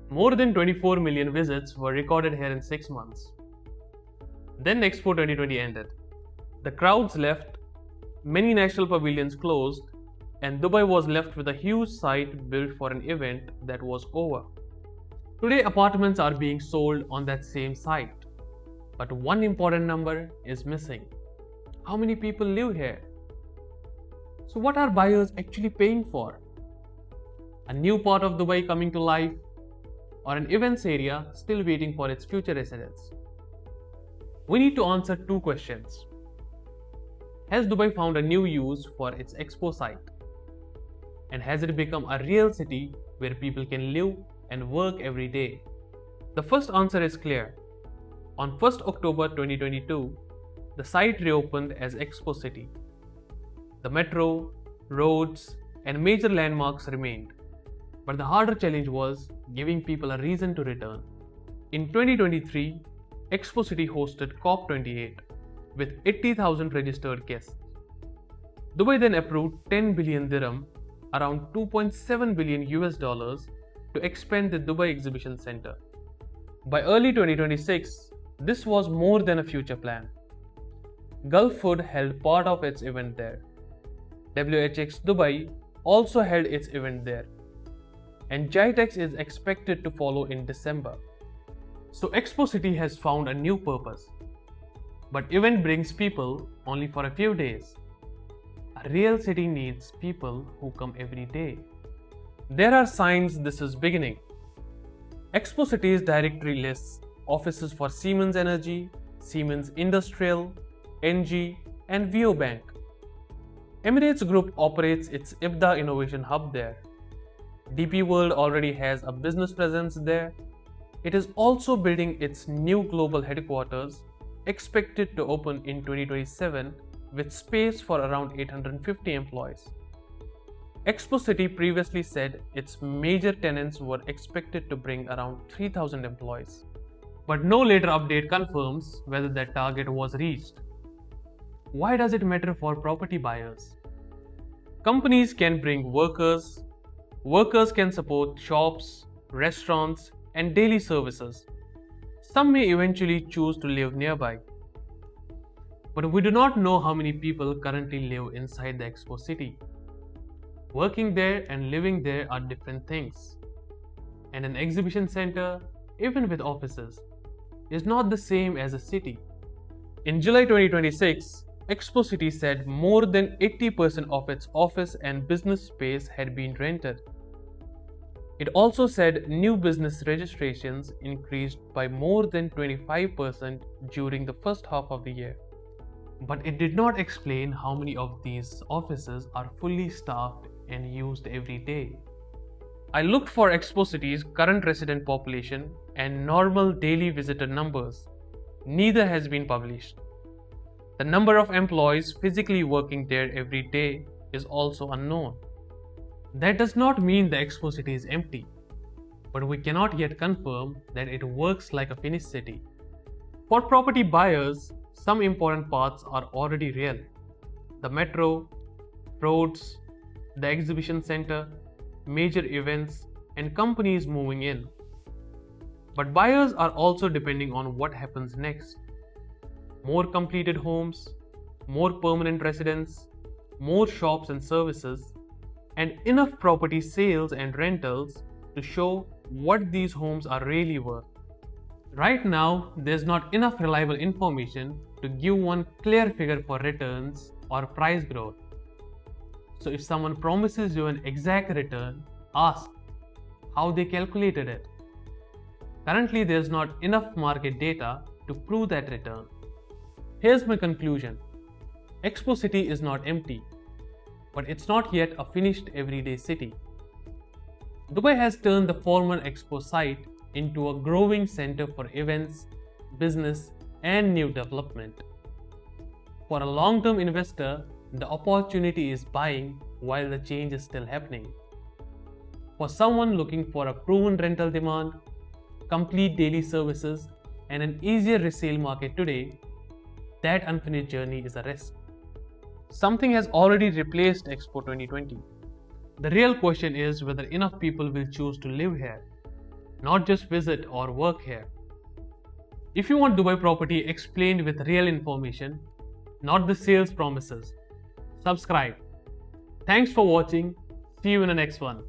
More than 24 million visits were recorded here in 6 months. Then Expo 2020 ended. The crowds left, many national pavilions closed, and Dubai was left with a huge site built for an event that was over. Today, apartments are being sold on that same site. But one important number is missing. How many people live here? So, what are buyers actually paying for? A new part of Dubai coming to life, or an events area still waiting for its future residents? We need to answer two questions. Has Dubai found a new use for its Expo site? And has it become a real city where people can live and work every day? The first answer is clear. On 1st October 2022, the site reopened as Expo City. The metro, roads, and major landmarks remained. But the harder challenge was giving people a reason to return. In 2023, Expo City hosted COP28 with 80,000 registered guests. Dubai then approved 10 billion dirham, around 2.7 billion US dollars, to expand the Dubai Exhibition Center. By early 2026, this was more than a future plan. Gulf Food held part of its event there. WHX Dubai also held its event there. And GITEX is expected to follow in December. So Expo City has found a new purpose. But event brings people only for a few days. A real city needs people who come every day. There are signs this is beginning. Expo City's directory lists offices for Siemens Energy, Siemens Industrial, NG, and VO Bank. Emirates Group operates its IBDA Innovation Hub there. DP World already has a business presence there. It is also building its new global headquarters, expected to open in 2027 with space for around 850 employees. Expo City previously said its major tenants were expected to bring around 3,000 employees. But no later update confirms whether that target was reached. Why does it matter for property buyers? Companies can bring workers can support shops, restaurants, and daily services. Some may eventually choose to live nearby. But we do not know how many people currently live inside the Expo City. Working there and living there are different things. And an exhibition center, even with offices, is not the same as a city. In July 2026, Expo City said more than 80% of its office and business space had been rented. It also said new business registrations increased by more than 25% during the first half of the year. But it did not explain how many of these offices are fully staffed and used every day. I looked for Expo City's current resident population and normal daily visitor numbers. Neither has been published. The number of employees physically working there every day is also unknown. That does not mean the Expo City is empty, but we cannot yet confirm that it works like a finished city. For property buyers, some important parts are already real. The metro, roads, the exhibition center, major events, and companies moving in. But buyers are also depending on what happens next. More completed homes, more permanent residents, more shops and services, and enough property sales and rentals to show what these homes are really worth. Right now, there's not enough reliable information to give one clear figure for returns or price growth. So if someone promises you an exact return, ask how they calculated it. Currently, there's not enough market data to prove that return. Here's my conclusion. Expo City is not empty, but it's not yet a finished everyday city. Dubai has turned the former Expo site into a growing center for events, business, and new development. For a long-term investor, the opportunity is buying while the change is still happening. For someone looking for a proven rental demand, complete daily services, and an easier resale market today, that unfinished journey is a risk. Something has already replaced Expo 2020. The real question is whether enough people will choose to live here. not just visit or work here. If you want Dubai property explained with real information, not the sales promises, subscribe. Thanks for watching. See you in the next one.